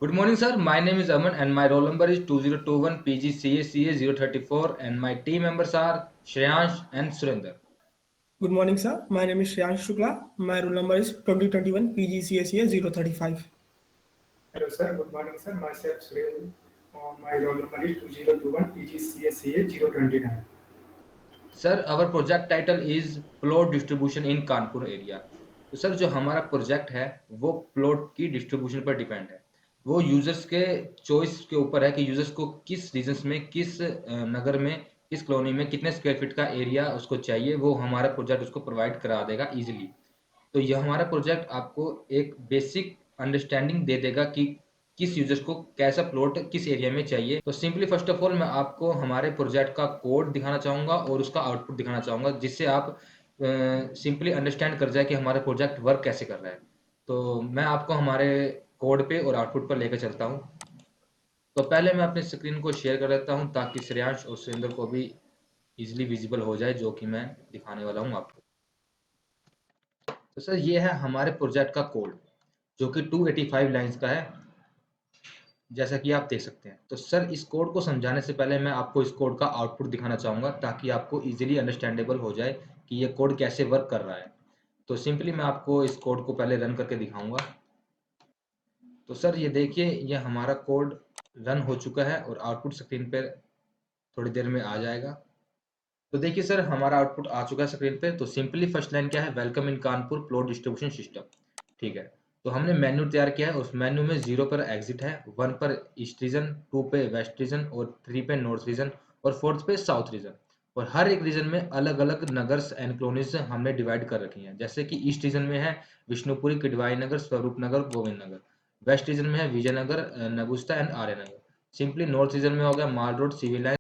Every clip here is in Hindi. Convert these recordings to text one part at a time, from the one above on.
Good morning, sir. My name is Aman and my roll number is 2021 PGCACA 034 and my team members are Shreyansh and Surinder. Good morning, sir. My name is Shreyansh Shukla. My roll number is 2021 PGCSEA 035. Hello sir, good morning sir. Myself Surel. My roll number is 2021 PGCSEA 029. Sir, our project title is Plot Distribution in Kanpur area. तो सर जो हमारा प्रोजेक्ट है वो प्लॉट की डिस्ट्रीब्यूशन पर डिपेंड है। वो यूजर्स के चॉइस के ऊपर है कि यूजर्स को किस रीजन्स में, किस नगर में, किस कॉलोनी में कितने स्क्वायर फीट का एरिया उसको चाहिए, वो हमारा प्रोजेक्ट उसको प्रोवाइड करा देगा इजीली। तो यह हमारा प्रोजेक्ट आपको एक बेसिक अंडरस्टैंडिंग दे देगा कि किस यूजर्स को कैसा प्लॉट किस एरिया में चाहिए। तो सिंपली फर्स्ट ऑफ ऑल मैं आपको हमारे प्रोजेक्ट का कोड दिखाना चाहूँगा और उसका आउटपुट दिखाना चाहूँगा, जिससे आप सिंपली अंडरस्टैंड कर जाए कि हमारा प्रोजेक्ट वर्क कैसे कर रहा है। तो मैं आपको हमारे कोड पे और आउटपुट पर लेकर चलता हूँ। तो पहले मैं अपनी स्क्रीन को शेयर कर लेता हूँ ताकि श्रेयांश और सुरेंद्र को भी इजीली विजिबल हो जाए जो कि मैं दिखाने वाला हूँ आपको। तो सर ये है हमारे प्रोजेक्ट का कोड जो कि 285 लाइंस का है, जैसा कि आप देख सकते हैं। तो सर इस कोड को समझाने से पहले मैं आपको इस कोड का आउटपुट दिखाना चाहूँगा ताकि आपको इजीली अंडरस्टैंडेबल हो जाए कि ये कोड कैसे वर्क कर रहा है। तो सिंपली मैं आपको इस कोड को पहले रन करके दिखाऊंगा। तो सर ये देखिए, ये हमारा कोड रन हो चुका है और आउटपुट स्क्रीन पर थोड़ी देर में आ जाएगा। तो देखिए सर हमारा आउटपुट आ चुका है स्क्रीन पे। तो सिंपली फर्स्ट लाइन क्या है, welcome in Kanpur plot distribution system. ठीक है, तो हमने मेन्यू तैयार किया है। उस मेन्यू में 0 पर एग्जिट है, 1 पर ईस्ट रीजन, 2 पे वेस्ट रीजन और 3 पे नॉर्थ रीजन और 4th पे साउथ रीजन। और हर एक रीजन में अलग अलग नगर्स एंड कॉलोनीज हमने डिवाइड कर रखी हैं। जैसे कि ईस्ट रीजन में है विष्णुपुरी, किडवाई नगर, स्वरूप नगर, गोविंद नगर। वेस्ट रीजन में है विजयनगर, नगुस्ता and Arya Nagar. Simply north region में हो गया Mall Road, civil line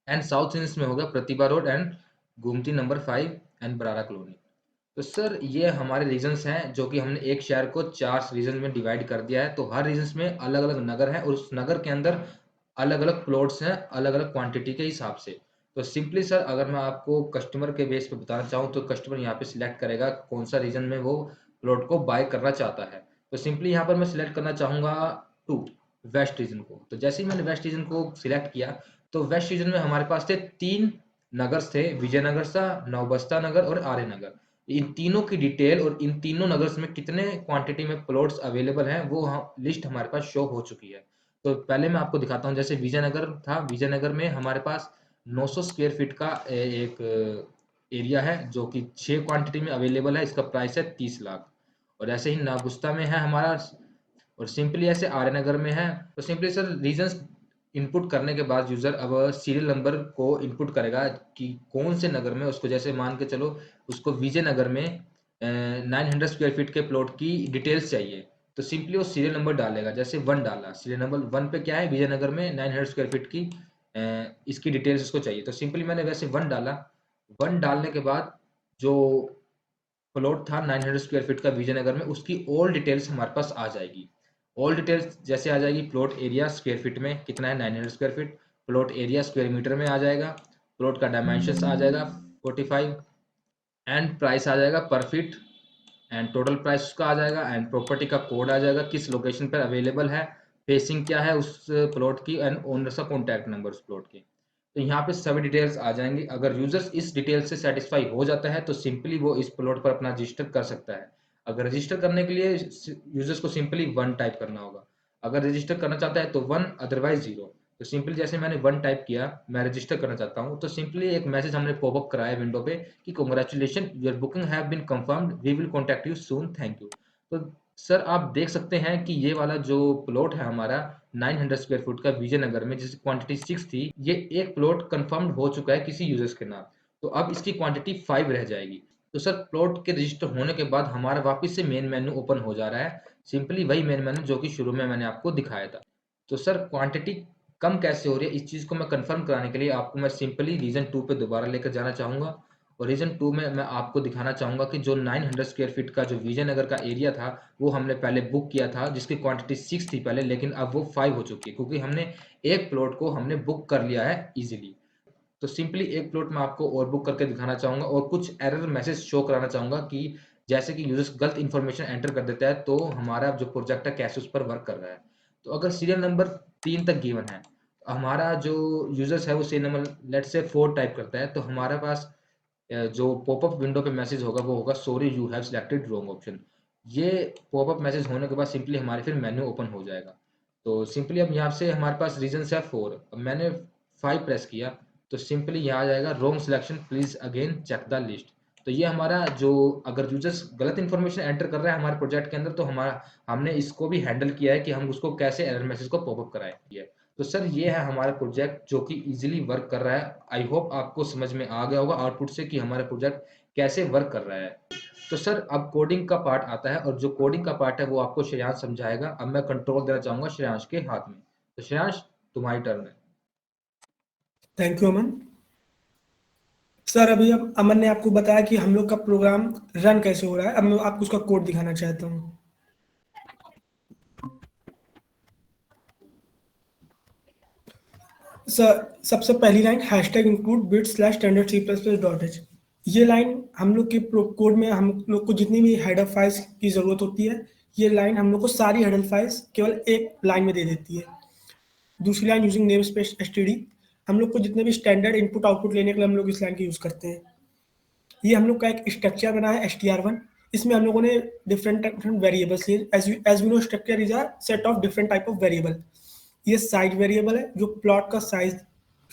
and south region में होगा Pratibha road and Gumti number 5 and Barara colony. तो सर ये हमारे रीजन्स हैं जो कि हमने एक शहर को 4 रीजन में डिवाइड कर दिया है। तो हर रीजन्स में अलग अलग नगर हैं और उस नगर के अंदर अलग अलग प्लॉट्स हैं अलग अलग क्वांटिटी के हिसाब से। तो सिंपली सर अगर मैं आपको कस्टमर के बेस पे बताना चाहूँ तो कस्टमर यहाँ पे सिलेक्ट करेगा कौन सा रीजन में वो प्लॉट को बाय करना चाहता है। तो सिंपली यहाँ पर मैं सिलेक्ट करना चाहूँगा टू वेस्ट रीजन को। तो जैसे ही मैंने वेस्ट रीजन को सिलेक्ट किया तो वेस्ट रीजन में हमारे पास थे 3 नगर थे, विजयनगर सा, नवबस्ता नगर और आर्य नगर। इन तीनों की डिटेल और इन तीनों नगर्स में कितने क्वांटिटी में प्लॉट्स अवेलेबल हैं वो लिस्ट हमारे पास शो हो चुकी है। तो पहले मैं आपको दिखाता हूँ। जैसे विजयनगर था, विजयनगर में हमारे पास 900 स्क्वायर फीट का एक एरिया है जो कि 6 क्वांटिटी में अवेलेबल है। इसका प्राइस है 30 लाख। और ऐसे ही नागुस्ता में है हमारा, और सिंपली ऐसे आर्यनगर में है। तो सिंपली सर रीजंस इनपुट करने के बाद यूजर अब सीरियल नंबर को इनपुट करेगा कि कौन से नगर में उसको, जैसे मान के चलो उसको विजयनगर में 900 स्क्वायर फीट के प्लॉट की डिटेल्स चाहिए। तो सिंपली वो सीरियल नंबर डालेगा। जैसे 1 डाला, सीरियल नंबर 1 पे क्या है, विजयनगर में 900 स्क्वायर फीट की इसकी डिटेल्स उसको चाहिए। तो सिंपली मैंने वैसे 1 डाला। 1 डालने के बाद जो प्लॉट था 900 स्क्वायर फीट का विजयनगर में, उसकी ऑल डिटेल्स हमारे पास आ जाएगी। ऑल डिटेल्स जैसे आ जाएगी, प्लॉट एरिया स्क्वायर फीट में कितना है 900 square feet, plot area square metre में आ जाएगा, प्लॉट का डायमेंशन आ जाएगा 45 एंड प्राइस आ जाएगा पर फीट एंड टोटल प्राइस उसका आ जाएगा एंड प्रॉपर्टी का कोड आ जाएगा, किस लोकेशन पर अवेलेबल है, फेसिंग क्या है उस प्लॉट की एंड ओनर का कॉन्टैक्ट नंबर उस प्लॉट की। तो यहाँ पे सभी डिटेल्स आ जाएंगी। अगर यूजर्स इस डिटेल से सेटिस्फाई हो जाता है तो सिंपली वो इस प्लॉट पर अपना रजिस्टर कर सकता है। अगर रजिस्टर करने के लिए यूजर्स को सिंपली 1 टाइप करना होगा। अगर रजिस्टर करना चाहता है तो 1, अदरवाइज 0। तो सिंपली जैसे मैंने 1 टाइप किया, मैं रजिस्टर करना चाहता हूँ, तो सिंपली एक मैसेज हमने पॉपअप कराया विंडो पे कि congratulation your booking have been confirmed, we will contact you soon, thank you. तो सर आप देख सकते हैं कि ये वाला जो प्लॉट है हमारा 900 स्क्वायर फुट का विजयनगर में, जिसकी क्वांटिटी 6 थी, ये एक प्लॉट कंफर्म्ड हो चुका है किसी यूजर्स के नाम। तो अब इसकी क्वांटिटी 5 रह जाएगी। तो सर प्लॉट के रजिस्टर होने के बाद हमारा वापस से मेन मेन्यू ओपन हो जा रहा है, सिंपली वही मेन मेन्यू जो कि शुरू में मैंने आपको दिखाया था। तो सर क्वांटिटी कम कैसे हो रही है, इस चीज़ को मैं कंफर्म कराने के लिए आपको मैं सिंपली रीजन 2 पे दोबारा लेकर जाना चाहूँगा। और रीजन 2 में मैं आपको दिखाना चाहूँगा कि जो 900 स्क्वायर फीट का जो विजयनगर का एरिया था वो हमने पहले बुक किया था, जिसकी क्वांटिटी 6 थी पहले, लेकिन अब वो 5 हो चुकी है क्योंकि हमने एक प्लॉट को हमने बुक कर लिया है इजीली। तो सिंपली एक प्लॉट मैं आपको और बुक करके दिखाना चाहूँगा और कुछ एरर मैसेज शो कराना चाहूँगा कि जैसे कि यूजर्स गलत इन्फॉर्मेशन एंटर कर देता है तो हमारा जो प्रोजेक्ट है कैसे उस पर वर्क कर रहा है। तो अगर सीरियल नंबर 3 तक गिवन है, हमारा जो यूजर्स है वो serial number let's say 4 type करता है, तो हमारे पास जो पॉपअप विंडो पे मैसेज होगा वो होगा sorry you have selected wrong option. ये पॉपअप मैसेज होने के बाद सिंपली हमारे फिर मेन्यू ओपन हो जाएगा। तो सिंपली अब यहाँ से हमारे पास रीजन है 4, अब मैंने 5 प्रेस किया तो सिंपली यहाँ आ जाएगा wrong selection please again check the list. तो ये हमारा जो अगर यूजर्स गलत इन्फॉर्मेशन एंटर कर रहा है हमारे प्रोजेक्ट के अंदर, तो हमारा हमने इसको भी हैंडल किया है कि हम उसको कैसे एरर मैसेज को पॉपअप कराएं। तो सर ये है हमारा प्रोजेक्ट जो कि इजीली वर्क कर रहा है। आई होप आपको समझ में आ गया होगा आउटपुट से कि हमारा प्रोजेक्ट कैसे वर्क कर रहा है। तो सर अब कोडिंग का पार्ट आता है और जो कोडिंग का पार्ट है वो आपको श्रेयांश समझाएगा। अब मैं कंट्रोल देना चाहूंगा श्रेयांश के हाथ में। तो श्रेयांश तुम्हारी टर्न है। Thank you Aman. सर अभी अब अमन ने आपको बताया कि हम लोग का प्रोग्राम रन कैसे हो रहा है। अब मैं आपको उसका कोड दिखाना चाहता हूँ। सर सबसे पहली line hashtag include bit slash standard C plus plus dot H, ये लाइन हम लोग के कोड में हम लोग को जितनी भी हेडर फाइल्स की ज़रूरत होती है, ये लाइन हम लोग को सारी हेडर फाइल्स केवल एक लाइन में दे देती है। दूसरी line using name space STD, हम लोग को जितने भी स्टैंडर्ड इनपुट आउटपुट लेने के लिए हम लोग इस लाइन का यूज़ करते हैं। ये हम लोग का एक स्ट्रक्चर बना है str1, इसमें हम लोगों ने डिफरेंट वेरिएबल्स लिए। As we know structure is a set of different type of variable. ये साइज वेरिएबल है जो प्लॉट का साइज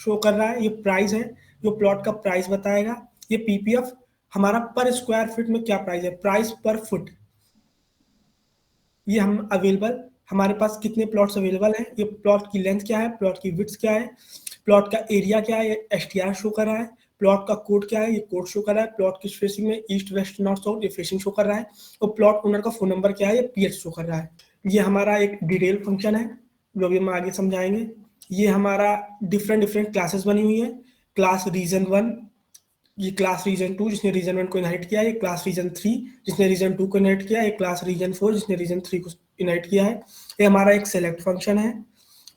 शो कर रहा है। ये प्राइस है जो प्लॉट का प्राइस बताएगा। ये पीपीएफ हमारा पर स्क्वायर फीट में क्या प्राइस है, प्राइस पर फुट। ये हम अवेलेबल हमारे पास कितने प्लॉट्स अवेलेबल हैं, ये प्लॉट की लेंथ क्या है, प्लॉट की विड्थ क्या है, प्लॉट का एरिया क्या है, ये एसटीआर शो कर रहा है। प्लॉट का कोड क्या है, ये कोड शो कर रहा है। प्लॉट किस फेसिंग में, ईस्ट वेस्ट नॉर्थ साउथ, ये फेसिंग शो कर रहा है। और प्लॉट ओनर का फोन नंबर क्या है, ये पीएच शो कर रहा है। ये हमारा एक डिटेल फंक्शन है जो भी हम आगे समझाएंगे। ये हमारा डिफरेंट क्लासेस बनी हुई है। क्लास रीजन 1, ये क्लास रीजन 2 जिसने रीजन 1 को इनहेरिट किया, ये क्लास रीजन 3 जिसने रीजन 2 को इनहेरिट किया, ये क्लास रीजन 4 जिसने रीजन 3 को इनहेरिट किया है। ये हमारा एक सेलेक्ट फंक्शन है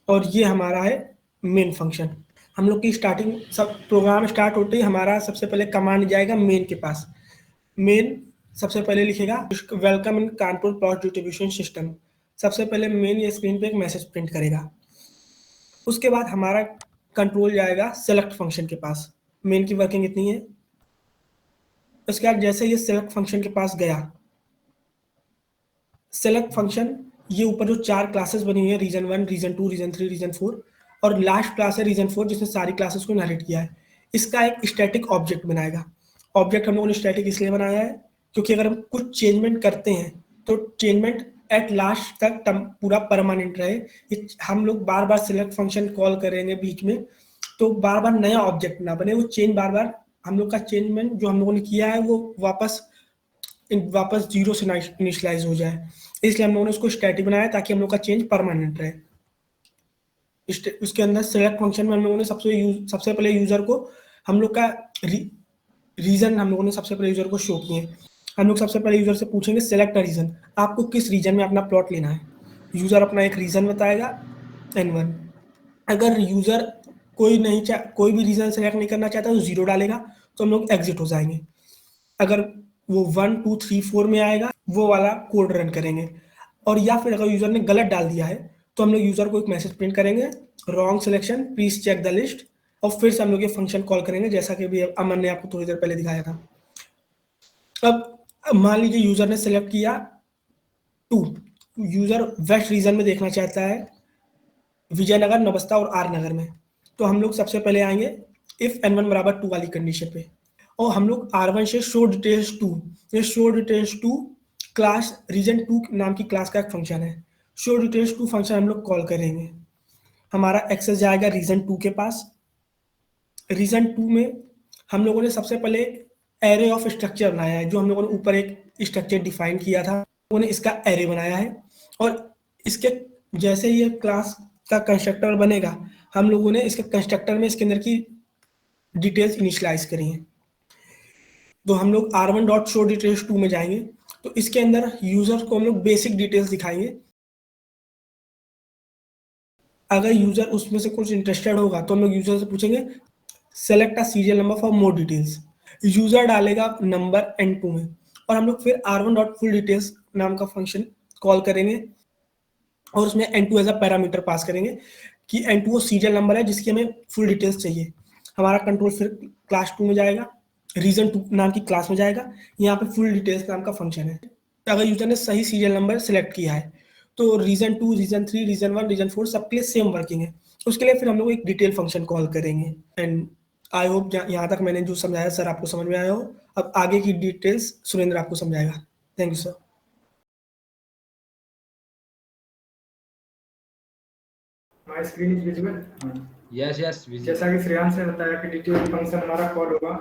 और ये हमारा है मेन फंक्शन। हम लोग की स्टार्टिंग सब प्रोग्राम स्टार्ट होते ही हमारा सबसे पहले कमांड जाएगा मेन के पास। मेन सबसे पहले लिखेगा welcome in Kanpur plot distribution system. सबसे पहले मेन ये स्क्रीन पे एक मैसेज प्रिंट करेगा। उसके बाद हमारा कंट्रोल जाएगा सेलेक्ट फंक्शन के पास। मेन की वर्किंग इतनी है। उसके बाद जैसे ये सेलेक्ट फंक्शन के पास गया, सेलेक्ट फंक्शन ये ऊपर जो 4 क्लासेस बनी हुई है, रीजन 1, रीजन 2, रीजन 3, रीजन 4, और लास्ट क्लास है रीजन 4 जिसने सारी क्लासेस को इनहेरिट किया है, इसका एक स्टैटिक ऑब्जेक्ट बनाएगा। ऑब्जेक्ट हम लोगों ने स्टैटिक इसलिए बनाया है क्योंकि अगर हम कुछ चेंजमेंट करते हैं तो चेंजमेंट एट लास्ट तक पूरा परमानेंट रहे। हम लोग बार बार सेलेक्ट फंक्शन कॉल करेंगे बीच में तो बार बार नया ऑब्जेक्ट ना बने, वो चेंज बार बार हम लोग का चेंजमेंट जो हम लोगों ने किया है वो वापस जीरो से इनिशियलाइज हो जाए। इसलिए हम लोगों ने उसको स्टैटिक बनाया ताकि हम लोग का चेंज परमानेंट रहे। उसके अंदर सेलेक्ट फंक्शन में हम लोगों ने सबसे पहले यूजर को हम लोग का रीजन हम लोगों ने सबसे पहले यूजर को शो किए। हम लोग सबसे पहले यूजर से पूछेंगे सेलेक्ट अ रीजन, आपको किस रीजन में अपना प्लॉट लेना है। यूजर अपना एक रीजन बताएगा N1। अगर यूजर कोई भी रीजन सेलेक्ट नहीं करना चाहता तो 0 डालेगा तो हम लोग एग्जिट हो जाएंगे। अगर वो 1 2 3 4 में आएगा वो वाला कोड रन करेंगे। और या फिर अगर यूजर ने गलत डाल दिया है तो हम लोग यूजर को एक मैसेज प्रिंट करेंगे wrong selection please check the list, और फिर से हम लोग ये फंक्शन कॉल करेंगे जैसा कि भी अमन ने आपको थोड़ी देर पहले दिखाया था। अब मान लीजिए यूजर ने सेलेक्ट किया 2, यूजर वेस्ट रीजन में देखना चाहता है विजयनगर, नवस्ता और आर नगर में। तो हम लोग सबसे पहले आएंगे इफ N1 बराबर 2 वाली कंडीशन पे और हम लोग R1 से शो डिटेल्स 2, ये शो डिटेल्स 2 क्लास रीजन 2 नाम की क्लास का एक फंक्शन है। शो डिटेल्स 2 फंक्शन हम लोग कॉल करेंगे। हमारा एक्सेस जाएगा रीजन 2 के पास। रीजन 2 में हम लोगों ने सबसे पहले एरे ऑफ स्ट्रक्चर बनाया है। जो हम लोगों ने ऊपर एक स्ट्रक्चर डिफाइन किया था, लोगों ने इसका एरे बनाया है और इसके जैसे ये क्लास का कंस्ट्रक्टर बनेगा हम लोगों ने इसके कंस्ट्रक्टर में इसके अंदर की डिटेल्स इनिशियलाइज करी हैं। तो हम लोग R1.showDetails2 में जाएंगे तो इसके अंदर यूजर को हम लोग बेसिक डिटेल्स दिखाएंगे। अगर यूजर उसमें से कुछ इंटरेस्टेड होगा तो हम लोग यूजर से पूछेंगे select a serial number for more details. User डालेगा नंबर N2 में और हम लोग फिर R1.fullDetails नाम का फंक्शन कॉल करेंगे और उसमें n2 as a parameter pass करेंगे कि n2 वो सीरियल नंबर है जिसकी हमें फुल डिटेल्स चाहिए। हमारा कंट्रोल फिर क्लास 2 में जाएगा, रीजन 2 नाम की क्लास में जाएगा, यहाँ पे फुल डिटेल्स नाम का फंक्शन है। अगर यूजर ने सही सीरियल नंबर सेलेक्ट किया है तो रीजन 2, रीजन 3, रीजन 1, रीजन 4 सबके लिए सेम वर्किंग है। उसके लिए फिर हम लोग एक डिटेल फंक्शन कॉल करेंगे। एंड आई होप यहाँ तक मैंने जो समझाया सर आपको समझ में आया हो। अब आगे की डिटेल्स सुरेंद्र आपको समझाएगा। Thank you sir. My screen is visible. Yes yes जैसा कि श्रेयांश ने बताया कि डिटेल फंक्शन हमारा कॉल होगा।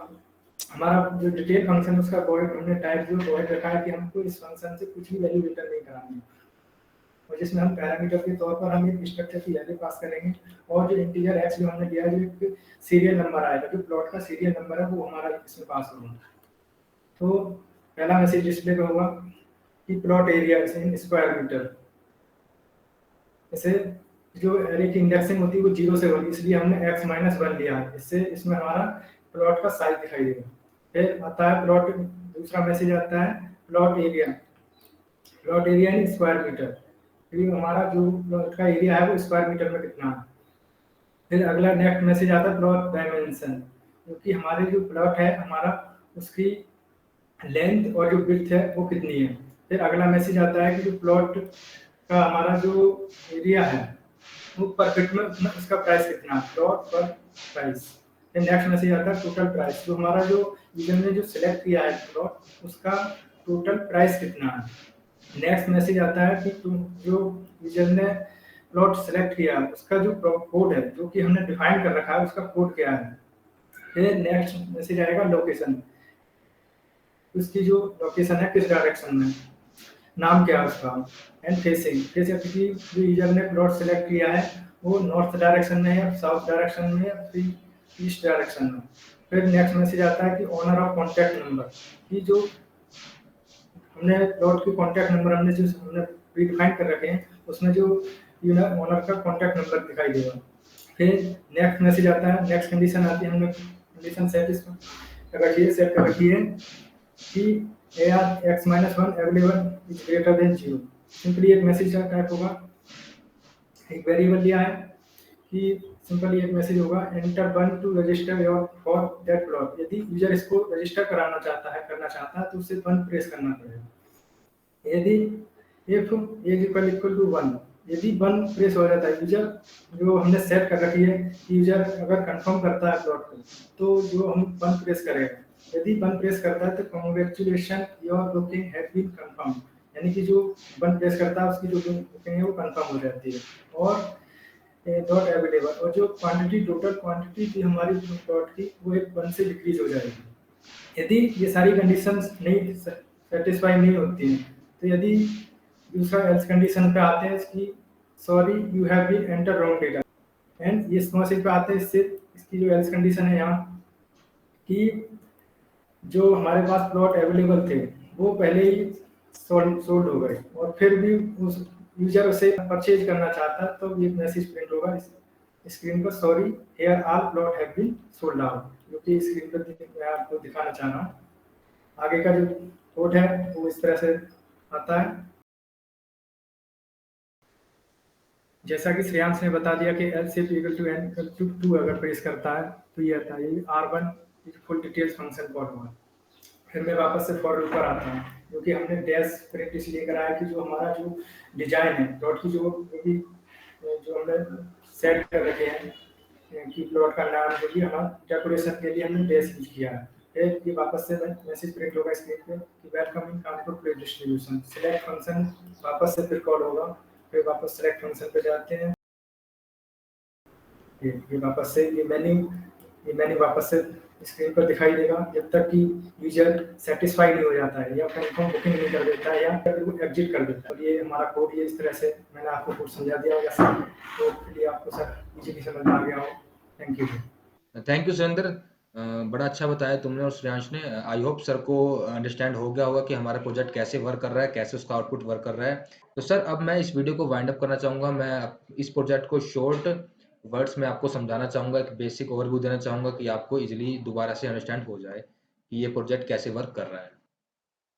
हमारा जो डिटेल फंक्शन उसका वॉइड हमने टाइप जो वॉइड रखा है कि हमको इस फंक्शन से कुछ भी वैल्यू रिटर्न नहीं करानी, और जिसमें हम पैरामीटर के तौर पर हम एक स्ट्रक्चर की वैल्यू पास करेंगे, और जो इंटीजर x जो हमने दिया है जो एक सीरियल नंबर आएगा, जो प्लॉट का सीरियल नंबर है वो हमारा इसमें पास होगा। तो पहला मैसेज डिस्प्ले पे होगा कि plot area in square metre. जैसे जो एरे की इंडेक्सिंग होती है वो 0 से 1, इसलिए हमने x-1 लिया है। इससे इसमें हमारा प्लॉट का साइज दिखाई देगा। फिर आता है प्लॉट, दूसरा मैसेज आता है plot area in square metre, क्योंकि हमारा जो प्लॉट का एरिया है वो स्क्वायर मीटर में कितना है। फिर अगला नेक्स्ट मैसेज आता है प्लॉट डायमेंशन, क्योंकि हमारे जो प्लॉट है हमारा उसकी लेंथ और जो विड्थ है वो कितनी है। फिर अगला मैसेज आता है कि जो प्लॉट का हमारा जो एरिया है वो पर फीट में उसका प्राइस कितना है, प्लॉट पर प्राइस। फिर नेक्स्ट मैसेज आता है टोटल प्राइस, जो हमारा जो यूजर ने जो सिलेक्ट किया है प्लॉट उसका टोटल प्राइस कितना है। नेक्स्ट मैसेज आता है कि जो यूजर ने प्लॉट सेलेक्ट किया है उसका जो कोड है जो कि हमने डिफाइन कर रखा है उसका कोड क्या है। फिर नेक्स्ट मैसेज आएगा लोकेशन, उसकी जो लोकेशन है किस डायरेक्शन में, नाम क्या है उसका। एंड फेसिंग, जैसे कि जो यूजर ने प्लॉट सेलेक्ट किया है वो नॉर्थ डायरेक्शन में है या साउथ डायरेक्शन में या फिर ईस्ट डायरेक्शन में। फिर नेक्स्ट मैसेज आता है कि ओनर ऑफ कॉन्टैक्ट नंबर, कि जो हमने प्लॉट की कॉन्टैक्ट नंबर हमने प्री डिफाइन कर रखे हैं उसमें जो ओनर का कॉन्टैक्ट नंबर दिखाई देगा। फिर नेक्स्ट मैसेज आता है, नेक्स्ट कंडीशन आती है, हमने कंडीशन सेट कर रखी है कि AR(x-1) available is greater than 0। Simply एक मैसेज का टाइप होगा, एक वेरिएबल दिया है कि सिंपली एक मैसेज होगा enter 1 to register your for that plot. यदि यूजर इसको रजिस्टर करना चाहता है तो उसे 1 प्रेस करना पड़ेगा। यदि इफ एज इक्वल टू 1, यदि 1 प्रेस हो जाता है, यूजर जो हमने सेट कर रखी है कि यूजर अगर कंफर्म करता है प्लॉट को तो जो हम 1 प्रेस करेगा। यदि 1 प्रेस करता है तो congratulation your booking has been confirm, यानी कि जो 1 प्रेस करता है उसकी जो बुकिंग है वो कंफर्म हो जाती है। और नॉट अवेलेबल, और जो टोटल क्वांटिटी थी हमारी प्लॉट की वो 1 से डिक्रीज हो जाएगी। यदि ये सारी कंडीशंस नहीं सेटिस्फाई नहीं होती हैं तो यदि दूसरा एल्स कंडीशन पे आते हैं कि sorry you have been enter wrong data. And ये मैसेज पे आते हैं इससे इसकी जो एल्स कंडीशन है यहाँ कि जो हमारे पास प्लॉट अवेलेबल थे वो पहले ही सोल्ड हो गए और फिर भी उस यूजर उसे परचेज करना चाहता तो ये मैसेज प्रिंट होगा स्क्रीन पर, sorry here all plot have been sold out, जो कि स्क्रीन पर मैं आपको दिखाना चाह रहा हूँ। आगे का जो कोड है वो इस तरह से आता है। जैसा कि श्रेयांश ने बता दिया कि else if equal to n equal to 2 अगर प्रेस करता है तो ये आता है R1 full details function call होगा। फिर मैं वापस से फॉर लूप पर आता हूँ, क्योंकि हमने डैश प्रिंट इसलिए करा है कि जो हमारा जो डिजाइन है प्लॉट की जो हमने सेट कर रखे हैं कि प्लॉट का नाम जो कि हमारा डेकोरेशन के लिए हमने डैश यूज किया है। फिर ये वापस से मैसेज प्रिंट होगा स्क्रीन पे कि welcome in Kanpur play distribution. Select function वापस से फिर कॉल होगा, फिर वापस सेलेक्ट फंक्शन पे जाते हैं। ये वापस से ये मेन्यू वापस से स्क्रीन पर दिखाई देगा जब तक कि यूजर सेटिस्फाई नहीं हो जाता है या कंफर्म बुकिंग नहीं कर देता है या एग्जिट कर देता है। और ये हमारा कोड ये इस तरह से मैंने आपको कोड समझा दिया होगा सर, तो इसलिए आपको सर इजीली समझ में आ गया हो। थैंक यू सुरेंद्र, बड़ा अच्छा बताया तुमने और श्रेयांश ने। आई होप सर को अंडरस्टैंड हो गया होगा कि हमारा प्रोजेक्ट कैसे वर्क कर रहा है, कैसे उसका आउटपुट वर्क कर रहा है। तो सर अब मैं इस वीडियो को वाइंड अप करना चाहूँगा। मैं इस प्रोजेक्ट को शॉर्ट वर्ड्स में आपको समझाना चाहूँगा, एक बेसिक ओवरव्यू देना चाहूँगा कि आपको इजीली दोबारा से अंडरस्टैंड हो जाए कि ये प्रोजेक्ट कैसे वर्क कर रहा है।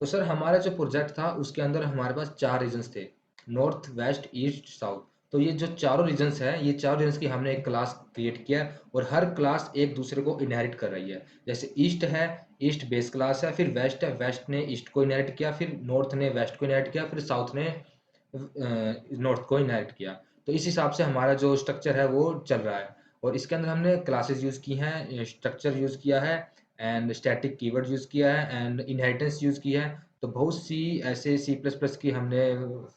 तो सर हमारा जो प्रोजेक्ट था उसके अंदर हमारे पास 4 रीजन्स थे। North, west, east, south. तो ये जो चारों रीजन्स हैं, ये चारों रीजन्स की हमने एक क्लास क्रिएट किया है और हर क्लास एक दूसरे को इनहेरिट कर रही है। जैसे ईस्ट है, ईस्ट बेस क्लास है, फिर वेस्ट है, वेस्ट ने ईस्ट को इनहेरिट किया, फिर नॉर्थ ने वेस्ट को इनहेरिट किया, फिर साउथ ने नॉर्थ को इनहेरिट किया। तो इस हिसाब से हमारा जो स्ट्रक्चर है वो चल रहा है और इसके अंदर हमने क्लासेस यूज़ की हैं, स्ट्रक्चर यूज़ किया है एंड स्टैटिक कीवर्ड यूज़ किया है एंड इनहेरिटेंस यूज़ की है। तो बहुत सी ऐसे C++ की हमने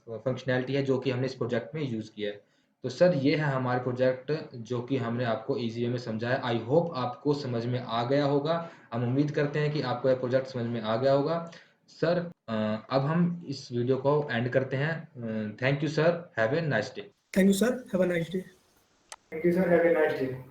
फंक्शनैलिटी है जो कि हमने इस प्रोजेक्ट में यूज़ किया है। तो सर ये है हमारे प्रोजेक्ट जो कि हमने आपको ईजी वे में समझाया। आई होप आपको समझ में आ गया होगा। हम उम्मीद करते हैं कि आपको यह प्रोजेक्ट समझ में आ गया होगा। सर अब हम इस वीडियो को एंड करते हैं। Thank you sir, have a nice day. Thank you sir, have a nice day. Thank you sir, have a nice day.